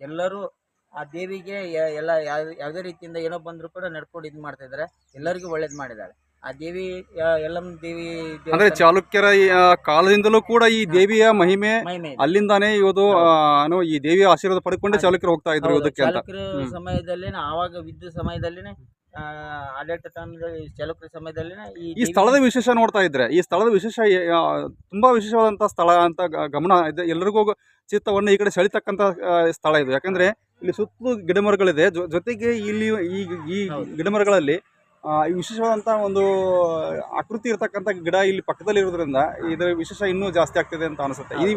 ಎಲ್ಲರೂ ಆ ದೇವಿಗೆ ಎಲ್ಲ ಯಾವುದೇ ರೀತಿಯಿಂದ ಏನೋ ಬಂದರೂ ಕೂಡ ನಡ್ಕೊಂಡು ಇದು ಮಾಡ್ತಾ ಇದ್ದಾರೆ. ಎಲ್ಲರಿಗೂ ಒಳ್ಳೇದು ಮಾಡಿದ್ದಾರೆ ಆ ದೇವಿ. ಯಲ್ಲಮ್ಮ ದೇವಿ ಅಂದ್ರೆ ಚಾಲುಕ್ಯರ ಕಾಲದಿಂದಲೂ ಕೂಡ ಈ ದೇವಿಯ ಮಹಿಮೆ ಮಹಿಮೆ ಅಲ್ಲಿಂದಾನೇ ಇವತ್ತು ಈ ದೇವಿಯ ಆಶೀರ್ವಾದ ಪಡ್ಕೊಂಡೆ ಚಾಲುಕ್ಯರು ಹೋಗ್ತಾ ಇದ್ರು ಇದಕ್ಕೆ ಅಂತ. ಚಾಲುಕ್ಯರ ಸಮಯದಲ್ಲಿನೇ ಆವಾಗ ವಿದ್ಯುತ್ ಸಮಯದಲ್ಲಿನೇ ಆಡಳಿತ ಚಾಲುಕ್ಯರ ಸಮಯದಲ್ಲಿನೇ ಈ ಸ್ಥಳದ ವಿಶೇಷ ನೋಡ್ತಾ ಇದ್ರೆ ಈ ಸ್ಥಳದ ವಿಶೇಷ ತುಂಬಾ ವಿಶೇಷವಾದಂತಹ ಸ್ಥಳ ಅಂತ ಗಮನ ಇದೆ. ಎಲ್ಲರಿಗೂ ಚಿತ್ತವನ್ನು ಈ ಕಡೆ ಸೆಳಿತಕ್ಕಂತ ಸ್ಥಳ ಇದು. ಯಾಕಂದ್ರೆ ಇಲ್ಲಿ ಸುತ್ತಲೂ ಗಿಡಮರಗಳಿದೆ, ಜೊತೆಗೆ ಇಲ್ಲಿ ಈ ಗಿಡಮರಗಳಲ್ಲಿ ವಿಶೇಷವಾದಂತಹ ಒಂದು ಆಕೃತಿ ಇರತಕ್ಕಂಥ ಗಿಡ ಇಲ್ಲಿ ಪಕ್ಕದಲ್ಲಿ ಇರೋದ್ರಿಂದ ಇದರ ವಿಶೇಷ ಇನ್ನೂ ಜಾಸ್ತಿ ಆಗ್ತಿದೆ ಅಂತ ಅನಿಸುತ್ತೆ. ಈ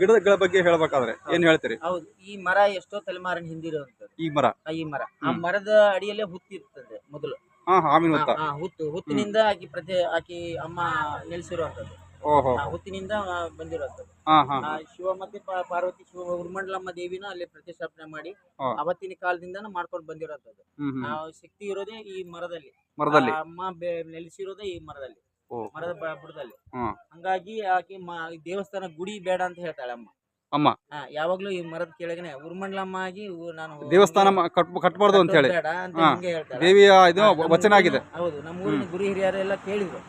ಗಿಡಗಳ ಬಗ್ಗೆ ಹೇಳ್ಬೇಕಾದ್ರೆ ಏನ್ ಹೇಳ್ತೀರಿ? ಹೌದು, ಈ ಮರ ಎಷ್ಟೋ ತಲೆಮಾರಿನ ಹಿಂದಿರುವಂತದ್ದು. ಈ ಮರ ಆ ಮರದ ಅಡಿಯಲ್ಲೇ ಹುತ್ತಿರ್ತದೆ ಮೊದಲು. ಹಾವಿನ ಹುತ್ತಿನಿಂದ ಆಕಿ ಅಮ್ಮ ನೆಲೆಸಿರುವಂತದ್ದು. ಹುತ್ತಿನಿಂದ ಬಂದಿರುವಂತದ್ದು. ಶಿವ ಮತ್ತೆ ಪಾರ್ವತಿ ಉರ್ಮಂಡಲಮ್ಮ ದೇವಿನ ಅಲ್ಲಿ ಪ್ರತಿಷ್ಠಾಪನೆ ಮಾಡಿ ಅವತ್ತಿನ ಕಾಲದಿಂದ ಮಾಡ್ಕೊಂಡು ಬಂದಿರುವಂತದ್ದು. ಶಕ್ತಿ ಇರೋದೇ ಈ ಮರದಲ್ಲಿ. ಅಮ್ಮ ನೆಲೆಸಿರೋದೇ ಈ ಮರದ ಬುಡದಲ್ಲಿ. ಹಂಗಾಗಿ ಆಕಿ ದೇವಸ್ಥಾನ ಗುಡಿ ಬೇಡ ಅಂತ ಹೇಳ್ತಾಳೆ ಅಮ್ಮ. ಯಾವಾಗ್ಲೂ ಈ ಮರದ ಕೆಳಗನೆ ಉರ್ಮಂಡಲಮ್ಮ ಆಗಿ ನಾನು ದೇವಸ್ಥಾನ ಕಟ್ಟಬಾರ್ದು ಅಂತ ಹೇಳಿ ಬೇಡ ಅಂತ ಹಿಂಗೆ ಹೇಳ್ತಾಳೆ. ದೇವಿಯ ವಚನ ಆಗಿದೆ. ಹೌದು, ನಮ್ಮ ಊರಿನ ಗುರು ಹಿರಿಯರೆಲ್ಲ ಕೇಳಿದ್ರು.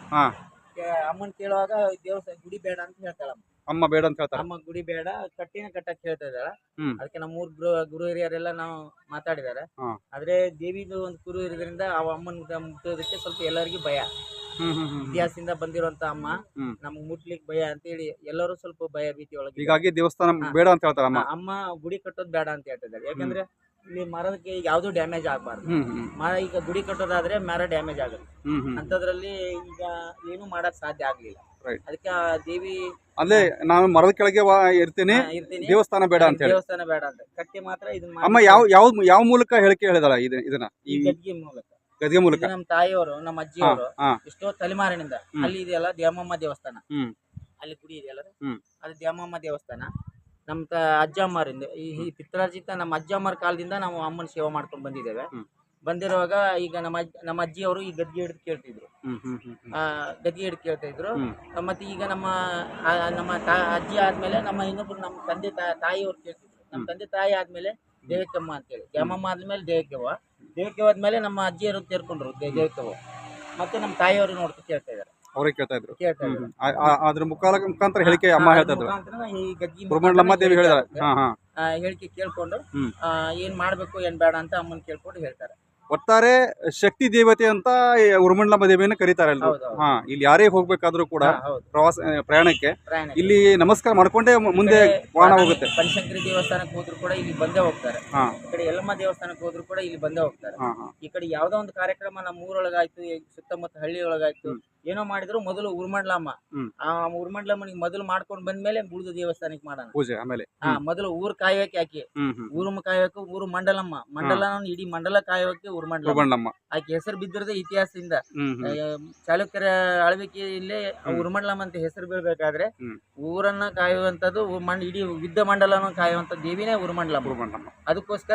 ಅಮ್ಮನ್ ಕೇಳುವಾಗ ದೇವಸ್ಥಾನ ಗುಡಿ ಬೇಡ ಅಂತ ಹೇಳ್ತಾಳ ಅಮ್ಮ. ಬೇಡ ಅಂತ ಹೇಳ್ತಾಳೆ ಅಮ್ಮ. ಗುಡಿ ಬೇಡ, ಕಟ್ಟಕ್ ಹೇಳ್ತಾ ಇದ್ದಾಳ. ಅದಕ್ಕೆ ನಮ್ಮ ಊರ್ ಗುರು ಹಿರಿಯರೆಲ್ಲ ನಾವು ಮಾತಾಡಿದಾರೆ. ಆದ್ರೆ ದೇವಿದು ಒಂದು ಕುರು ಇರೋದ್ರಿಂದ ಆ ಅಮ್ಮನ್ ಮುಟ್ಟೋದಕ್ಕೆ ಸ್ವಲ್ಪ ಎಲ್ಲರಿಗೂ ಭಯ. ಇತಿಹಾಸದಿಂದ ಬಂದಿರುವಂತ ಅಮ್ಮ ನಮ್ಗ್ ಮುಟ್ಲಿಕ್ಕೆ ಭಯ ಅಂತ ಹೇಳಿ ಎಲ್ಲರೂ ಸ್ವಲ್ಪ ಭಯ ಭೀತಿ ಒಳಗೆ. ಹೀಗಾಗಿ ದೇವಸ್ಥಾನ ಬೇಡ ಅಂತ ಹೇಳ್ತಾರ ಅಮ್ಮ. ಗುಡಿ ಕಟ್ಟೋದ್ ಬೇಡ ಅಂತ ಹೇಳ್ತಿದ್ದಾರೆ. ಯಾಕಂದ್ರೆ ಇಲ್ಲಿ ಮರಕ್ಕೆ ಯಾವ್ದು ಡ್ಯಾಮೇಜ್ ಆಗ್ಬಾರ್ದು. ಮರ ಈಗ ಗುಡಿ ಕಟ್ಟೋದಾದ್ರೆ ಮರ ಡ್ಯಾಮೇಜ್ ಆಗುತ್ತೆ. ಅಂತದ್ರಲ್ಲಿ ಈಗ ಏನು ಮಾಡಕ್ ಸಾಧ್ಯ ಆಗ್ಲಿಲ್ಲ. ಅದಕ್ಕೆ ಆ ದೇವಿ ಅಲ್ಲೇ ನಾನು ಮರದ ಕೆಳಗೆ ಇರ್ತೀನಿ, ದೇವಸ್ಥಾನ ಬೇಡ ಅಂತ ಕಟ್ಟಿ ಮಾತ್ರ ಇದನ್ನ ಅಮ್ಮ ಯಾವ ಮೂಲಕ ಹೇಳಿದಾಳ ಇದನ್ನ? ಈ ಗದ್ಗೆ ಮೂಲಕ. ನಮ್ಮ ತಾಯಿಯವರು, ನಮ್ಮ ಅಜ್ಜಿಯವರು ಎಷ್ಟೋ ತಲೆಮಾರಿನಿಂದ ಅಲ್ಲಿ ಇದೆಯಲ್ಲ ದ್ಯಾಮಮ್ಮ ದೇವಸ್ಥಾನ, ಅಲ್ಲಿ ಗುಡಿ ಇದೆಯಲ್ಲ ಅದು ದ್ಯಾಮಮ್ಮ ದೇವಸ್ಥಾನ. ನಮ್ಮ ಅಜ್ಜಮ್ಮರಿಂದ ಈ ಪಿತ್ರಾರ್ಜಿತ ನಮ್ಮ ಅಜ್ಜಮ್ಮರ ಕಾಲದಿಂದ ನಾವು ಅಮ್ಮನ ಸೇವೆ ಮಾಡ್ಕೊಂಡು ಬಂದಿರುವಾಗ ಈಗ ನಮ್ಮ ಅಜ್ಜಿಯವರು ಈ ಗದ್ಗೆ ಹಿಡಿದು ಕೇಳ್ತಿದ್ರು. ಮತ್ತೆ ಈಗ ನಮ್ಮ ಅಜ್ಜಿ ಆದ್ಮೇಲೆ ನಮ್ಮ ಇನ್ನೊಬ್ರು ನಮ್ಮ ತಂದೆ ತಾಯಿಯವ್ರು ಕೇಳ್ತಿದ್ರು. ನಮ್ಮ ತಂದೆ ತಾಯಿ ಆದ್ಮೇಲೆ ದೇವಕ್ಕಮ್ಮ ಅಂತೇಳಿ, ದ್ಯಾಮಮ್ಮ ಆದ್ಮೇಲೆ ದೇವಕ್ಕವ್ವ ಆದ್ಮೇಲೆ ನಮ್ಮ ಅಜ್ಜಿಯವರು ತೀರ್ಕೊಂಡ್ರು ದೇವಕ್ಕವ್ವ. ಮತ್ತೆ ನಮ್ಮ ತಾಯಿಯವರು ನೋಡ್ತಾ ಕೇಳ್ತಾ ಇದಾರೆ. ಅವರೇ ಕೇಳ್ತಾ ಇದ್ರು. ಅದ್ರ ಮುಖಾಂತರ ಹೇಳಿಕೆ ಅಮ್ಮ ಹೇಳ್ತಾ ಇದ್ರು. ಉರ್ಮಂಡಲಮ್ಮ ದೇವಿ ಹೇಳಿದಾರೆ. ಹೇಳಿಕೆ ಕೇಳ್ಕೊಂಡು ಏನ್ ಮಾಡ್ಬೇಕು ಏನ್ ಬೇಡ ಅಂತ ಅಮ್ಮನ್ ಕೇಳ್ಕೊಂಡು ಹೇಳ್ತಾರೆ. ಒಟ್ಟಾರೆ ಶಕ್ತಿ ದೇವತೆ ಅಂತ ಉರ್ಮಂಡಲಮ್ಮ ದೇವಿಯನ್ನು ಕರೀತಾರೆ ಎಲ್ರು. ಇಲ್ಲಿ ಯಾರೇ ಹೋಗ್ಬೇಕಾದ್ರೂ ಕೂಡ ಪ್ರಯಾಣಕ್ಕೆ ಇಲ್ಲಿ ನಮಸ್ಕಾರ ಮಾಡ್ಕೊಂಡೇ ಮುಂದೆ ವಾಹನ ಹೋಗುತ್ತೆ. ಬನಶಂಕರಿ ದೇವಸ್ಥಾನಕ್ಕೆ ಹೋದ್ರು ಕೂಡ ಇಲ್ಲಿ ಬಂದೇ ಹೋಗ್ತಾರೆ. ಈ ಕಡೆ ಯಲ್ಲಮ್ಮ ದೇವಸ್ಥಾನಕ್ಕೆ ಹೋದ್ರು ಕೂಡ ಇಲ್ಲಿ ಬಂದೇ ಹೋಗ್ತಾರೆ. ಈ ಕಡೆ ಯಾವ್ದೋ ಒಂದು ಕಾರ್ಯಕ್ರಮ ನಮ್ಮ ಊರೊಳಗಾಯ್ತು, ಸುತ್ತಮುತ್ತ ಹಳ್ಳಿ ಒಳಗಾಯ್ತು, ಏನೋ ಮಾಡಿದ್ರು ಮೊದಲು ಉರ್ಮಂಡಲಮ್ಮ. ಆ ಉರ್ಮಂಡಲಮ್ಮನಿಗೆ ಮೊದಲು ಮಾಡ್ಕೊಂಡ್ ಬಂದ್ಮೇಲೆ ಉಳಿದ ದೇವಸ್ಥಾನಕ್ಕೆ ಮಾಡೋಣ ಪೂಜೆ. ಆಮೇಲೆ ಮೊದಲು ಊರ್ ಕಾಯೋಕೆ ಆಕಿ, ಊರು ಕಾಯೋಕೆ ಊರು ಮಂಡಲಮ್ಮ. ಇಡೀ ಮಂಡಲ ಕಾಯೋಕೆ ಉರ್ಮಂಡಲಮ್ಮ. ಆಕೆ ಹೆಸರು ಬಿದ್ದಿರೋದೇ ಇತಿಹಾಸದಿಂದ. ಚಾಲುಕ್ಯರ ಆಳ್ವಿಕೆಯಲ್ಲೇ ಉರ್ಮಂಡಲಮ್ಮ ಅಂತ ಹೆಸರು ಬೀಳ್ಬೇಕಾದ್ರೆ ಊರನ್ನ ಕಾಯುವಂತದ್ದು ಇಡೀ ವಿದ್ಯ ಮಂಡಲನ ಕಾಯುವಂತ ದೇವಿನೇ ಉರ್ಮಂಡಲಮ್ಮ. ಅದಕ್ಕೋಸ್ಕರ